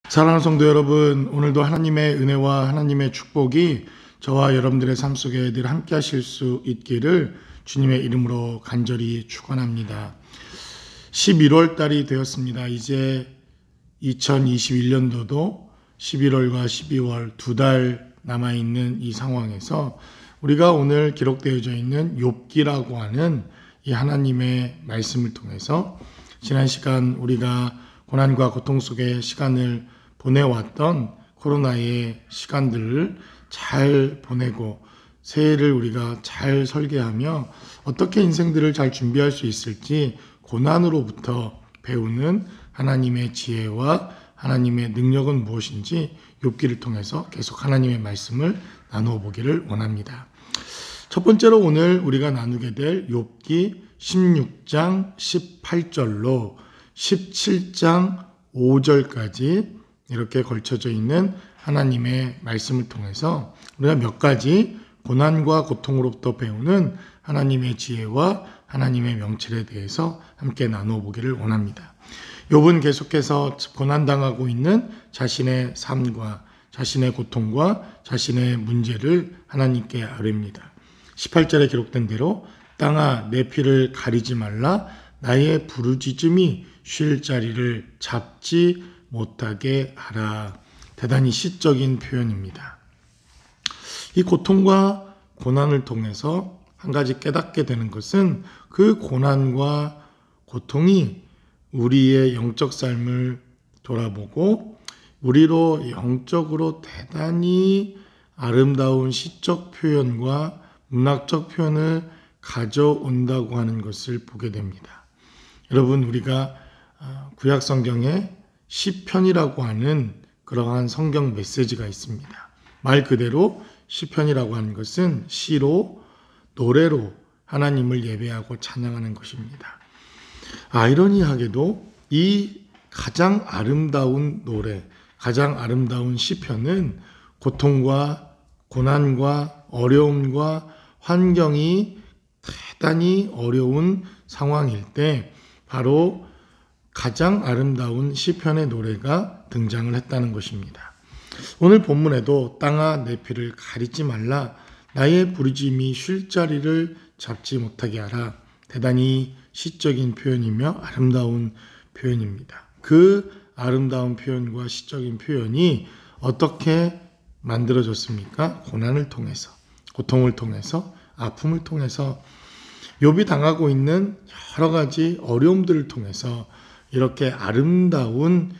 사랑하는 성도 여러분, 오늘도 하나님의 은혜와 하나님의 축복이 저와 여러분들의 삶 속에 늘 함께 하실 수 있기를 주님의 이름으로 간절히 축원합니다. 11월 달이 되었습니다. 이제 2021년도도 11월과 12월 두 달 남아있는 이 상황에서 우리가 오늘 기록되어져 있는 욥기라고 하는 이 하나님의 말씀을 통해서 지난 시간 우리가 고난과 고통 속의 시간을 보내왔던 코로나의 시간들을 잘 보내고 새해를 우리가 잘 설계하며 어떻게 인생들을 잘 준비할 수 있을지 고난으로부터 배우는 하나님의 지혜와 하나님의 능력은 무엇인지 욥기를 통해서 계속 하나님의 말씀을 나누어 보기를 원합니다. 첫 번째로 오늘 우리가 나누게 될 욥기 16장 18절로 17장 5절까지 이렇게 걸쳐져 있는 하나님의 말씀을 통해서 우리가 몇 가지 고난과 고통으로부터 배우는 하나님의 지혜와 하나님의 명철에 대해서 함께 나누어 보기를 원합니다. 욥은 계속해서 고난당하고 있는 자신의 삶과 자신의 고통과 자신의 문제를 하나님께 아뢰입니다. 18절에 기록된 대로 땅아 내 피를 가리지 말라 나의 부르짖음이 쉴 자리를 잡지 못하게 하라. 대단히 시적인 표현입니다. 이 고통과 고난을 통해서 한 가지 깨닫게 되는 것은 그 고난과 고통이 우리의 영적 삶을 돌아보고 우리로 영적으로 대단히 아름다운 시적 표현과 문학적 표현을 가져온다고 하는 것을 보게 됩니다. 여러분, 우리가 구약 성경에 시편이라고 하는 그러한 성경 메시지가 있습니다. 말 그대로 시편이라고 하는 것은 시로, 노래로 하나님을 예배하고 찬양하는 것입니다. 아이러니하게도 이 가장 아름다운 노래, 가장 아름다운 시편은 고통과 고난과 어려움과 환경이 대단히 어려운 상황일 때 바로 가장 아름다운 시편의 노래가 등장을 했다는 것입니다. 오늘 본문에도 땅아 내 피를 가리지 말라 나의 부르짖음이 쉴 자리를 잡지 못하게 하라. 대단히 시적인 표현이며 아름다운 표현입니다. 그 아름다운 표현과 시적인 표현이 어떻게 만들어졌습니까? 고난을 통해서, 고통을 통해서, 아픔을 통해서 욥이 당하고 있는 여러 가지 어려움들을 통해서 이렇게 아름다운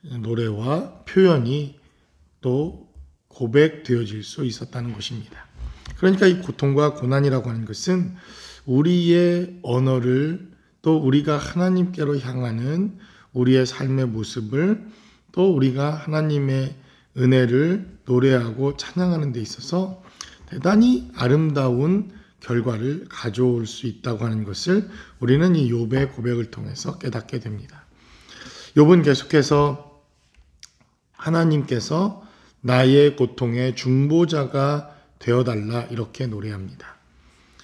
노래와 표현이 또 고백되어질 수 있었다는 것입니다. 그러니까 이 고통과 고난이라고 하는 것은 우리의 언어를 또 우리가 하나님께로 향하는 우리의 삶의 모습을 또 우리가 하나님의 은혜를 노래하고 찬양하는 데 있어서 대단히 아름다운 결과를 가져올 수 있다고 하는 것을 우리는 이 욥의 고백을 통해서 깨닫게 됩니다. 욥은 계속해서 하나님께서 나의 고통의 중보자가 되어달라 이렇게 노래합니다.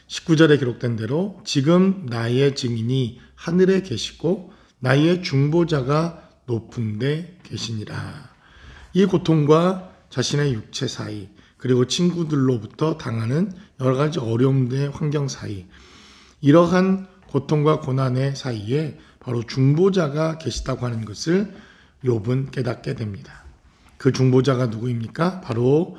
19절에 기록된 대로 지금 나의 증인이 하늘에 계시고 나의 중보자가 높은 데 계시니라. 이 고통과 자신의 육체 사이 그리고 친구들로부터 당하는 여러 가지 어려움의 환경 사이 이러한 고통과 고난의 사이에 바로 중보자가 계시다고 하는 것을 욥은 깨닫게 됩니다. 그 중보자가 누구입니까? 바로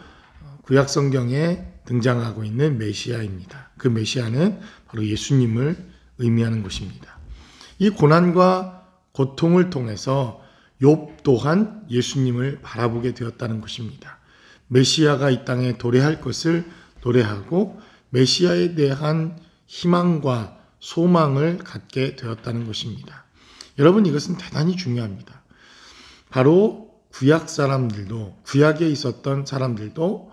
구약 성경에 등장하고 있는 메시아입니다. 그 메시아는 바로 예수님을 의미하는 것입니다. 이 고난과 고통을 통해서 욥 또한 예수님을 바라보게 되었다는 것입니다. 메시아가 이 땅에 도래할 것을 노래하고 메시아에 대한 희망과 소망을 갖게 되었다는 것입니다. 여러분, 이것은 대단히 중요합니다. 바로 구약 사람들도, 구약에 있었던 사람들도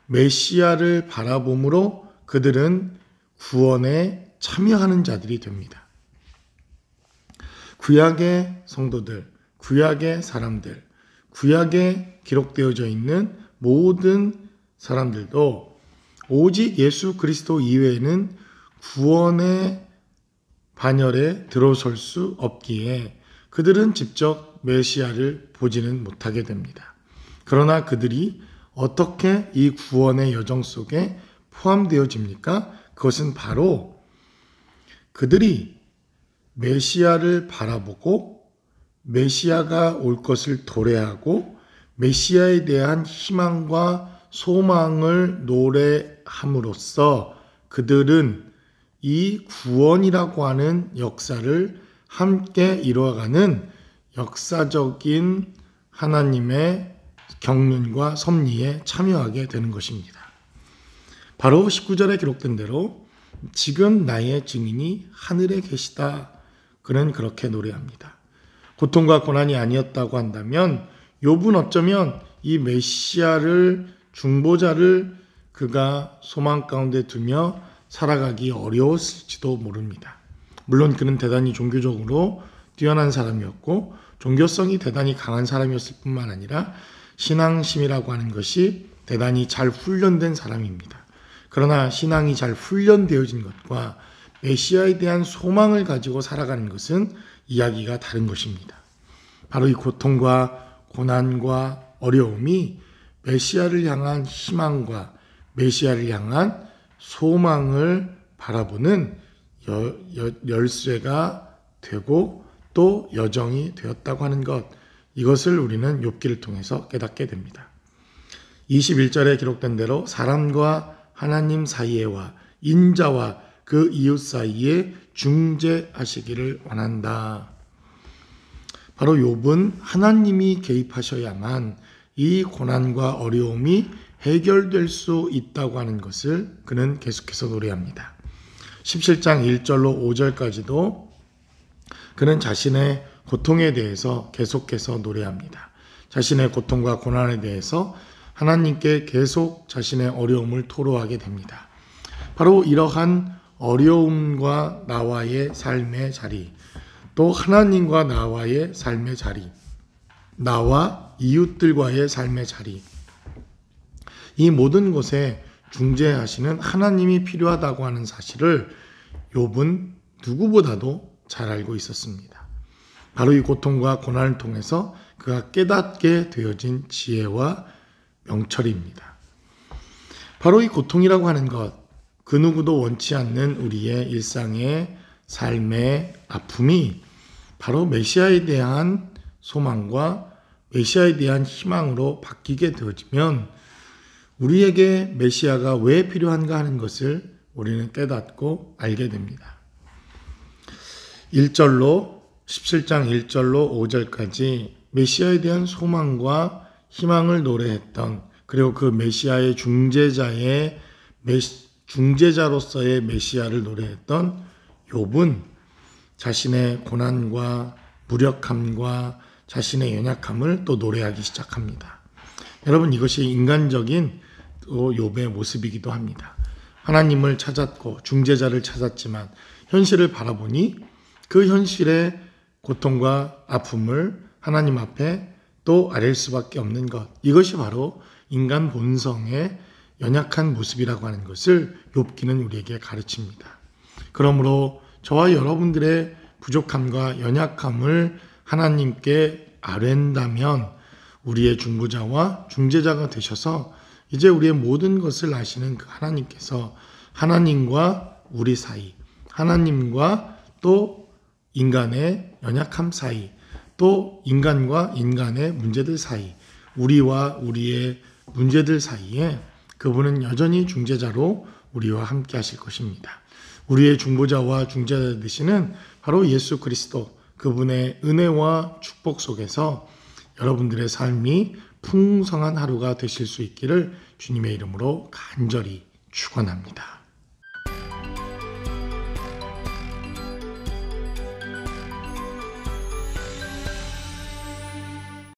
메시아를 바라봄으로 그들은 구원에 참여하는 자들이 됩니다. 구약의 성도들, 구약의 사람들, 구약에 기록되어져 있는 모든 사람들도 오직 예수 그리스도 이외에는 구원의 반열에 들어설 수 없기에 그들은 직접 메시아를 보지는 못하게 됩니다. 그러나 그들이 어떻게 이 구원의 여정 속에 포함되어집니까? 그것은 바로 그들이 메시아를 바라보고 메시아가 올 것을 도래하고 메시아에 대한 희망과 소망을 노래함으로써 그들은 이 구원이라고 하는 역사를 함께 이루어가는 역사적인 하나님의 경륜과 섭리에 참여하게 되는 것입니다. 바로 19절에 기록된 대로 지금 나의 증인이 하늘에 계시다. 그는 그렇게 노래합니다. 고통과 고난이 아니었다고 한다면 욥은 어쩌면 이 메시아를 중보자를 그가 소망 가운데 두며 살아가기 어려웠을지도 모릅니다. 물론 그는 대단히 종교적으로 뛰어난 사람이었고 종교성이 대단히 강한 사람이었을 뿐만 아니라 신앙심이라고 하는 것이 대단히 잘 훈련된 사람입니다. 그러나 신앙이 잘 훈련되어진 것과 메시아에 대한 소망을 가지고 살아가는 것은 이야기가 다른 것입니다. 바로 이 고통과 고난과 어려움이 메시아를 향한 희망과 메시아를 향한 소망을 바라보는 열쇠가 되고 또 여정이 되었다고 하는 것, 이것을 우리는 욥기를 통해서 깨닫게 됩니다. 21절에 기록된 대로 사람과 하나님 사이에와 인자와 그 이웃 사이에 중재하시기를 원한다. 바로 욥은 하나님이 개입하셔야만 이 고난과 어려움이 해결될 수 있다고 하는 것을 그는 계속해서 노래합니다. 17장 1절로 5절까지도 그는 자신의 고통에 대해서 계속해서 노래합니다. 자신의 고통과 고난에 대해서 하나님께 계속 자신의 어려움을 토로하게 됩니다. 바로 이러한 어려움과 나와의 삶의 자리, 또 하나님과 나와의 삶의 자리, 나와 이웃들과의 삶의 자리, 이 모든 곳에 중재하시는 하나님이 필요하다고 하는 사실을 욥은 누구보다도 잘 알고 있었습니다. 바로 이 고통과 고난을 통해서 그가 깨닫게 되어진 지혜와 명철입니다. 바로 이 고통이라고 하는 것, 그 누구도 원치 않는 우리의 일상의 삶의 아픔이 바로 메시아에 대한 소망과 메시아에 대한 희망으로 바뀌게 되어지면 우리에게 메시아가 왜 필요한가 하는 것을 우리는 깨닫고 알게 됩니다. 17장 1절로 5절까지 메시아에 대한 소망과 희망을 노래했던, 그리고 그 메시아의 중재자로서의 메시아를 노래했던 욥은 자신의 고난과 무력함과 자신의 연약함을 또 노래하기 시작합니다. 여러분, 이것이 인간적인 또 욥의 모습이기도 합니다. 하나님을 찾았고 중재자를 찾았지만 현실을 바라보니 그 현실의 고통과 아픔을 하나님 앞에 또 아릴 수밖에 없는 것, 이것이 바로 인간 본성의 연약한 모습이라고 하는 것을 욥기는 우리에게 가르칩니다. 그러므로 저와 여러분들의 부족함과 연약함을 하나님께 아뢰다면 우리의 중보자와 중재자가 되셔서 이제 우리의 모든 것을 아시는 그 하나님께서 하나님과 우리 사이, 하나님과 또 인간의 연약함 사이, 또 인간과 인간의 문제들 사이, 우리와 우리의 문제들 사이에 그분은 여전히 중재자로 우리와 함께 하실 것입니다. 우리의 중보자와 중재자 되시는 바로 예수 그리스도, 그분의 은혜와 축복 속에서 여러분들의 삶이 풍성한 하루가 되실 수 있기를 주님의 이름으로 간절히 축원합니다.